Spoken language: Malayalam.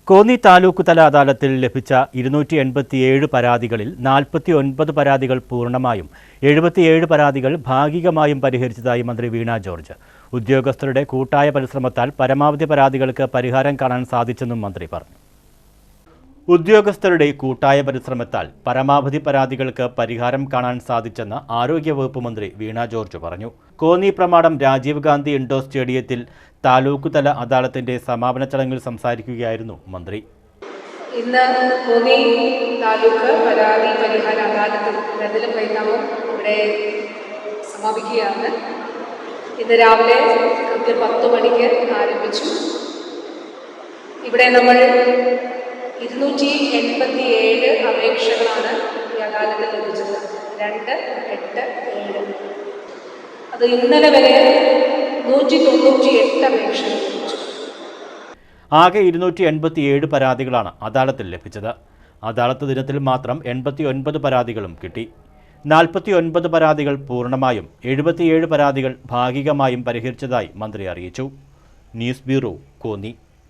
കോന്നി താലൂക്ക് തല അദാലത്തിൽ ലഭിച്ച 287 പരാതികളിൽ 49 പരാതികൾ പൂർണ്ണമായും 77 പരാതികൾ ഭാഗികമായും പരിഹരിച്ചതായി മന്ത്രി വീണ ജോർജ്. ഉദ്യോഗസ്ഥരുടെ കൂട്ടായ പരിശ്രമത്താൽ പരമാവധി പരാതികൾക്ക് പരിഹാരം കാണാൻ സാധിച്ചെന്നും മന്ത്രി പറഞ്ഞു. ഉദ്യോഗസ്ഥരുടെ കൂട്ടായ പരിശ്രമത്താൽ പരമാവധി പരാതികൾക്ക് പരിഹാരം കാണാൻ സാധിച്ചെന്ന് ആരോഗ്യവകുപ്പ് മന്ത്രി വീണ ജോർജ് പറഞ്ഞു. കോന്നി പ്രമാടം രാജീവ് ഗാന്ധി ഇൻഡോർ സ്റ്റേഡിയത്തിൽ താലൂക്ക് തല അദാലത്തിന്റെ സമാപന ചടങ്ങിൽ സംസാരിക്കുകയായിരുന്നു മന്ത്രി. ഇന്ന് കോന്നി താലൂക്ക് പരാതി പരിഹാര അദാലത്തിൽ പരിണാമം ഇവിടെ സമാപിക്കുകയാണ്. ഇന്ന് രാവിലെ കൃത്യം 10 മണിക്ക് ആരംഭിച്ചു. ഇവിടെ നമ്മൾ 287 അപേക്ഷകളാണ് ഈ അദാലത്തിൽ ലഭിച്ചത്. 287 അത് ഇന്നലെ വരെ 198 അപേക്ഷകൾ ലഭിച്ചു. ആകെ 287 പരാതികളാണ് അദാലത്തിൽ ലഭിച്ചത്. അദാലത്ത് ദിനത്തിൽ മാത്രം 89 പരാതികളും കിട്ടി. 49 പരാതികൾ പൂർണ്ണമായും 77 പരാതികൾ ഭാഗികമായും പരിഹരിച്ചതായി മന്ത്രി അറിയിച്ചു. News bureau, Konni.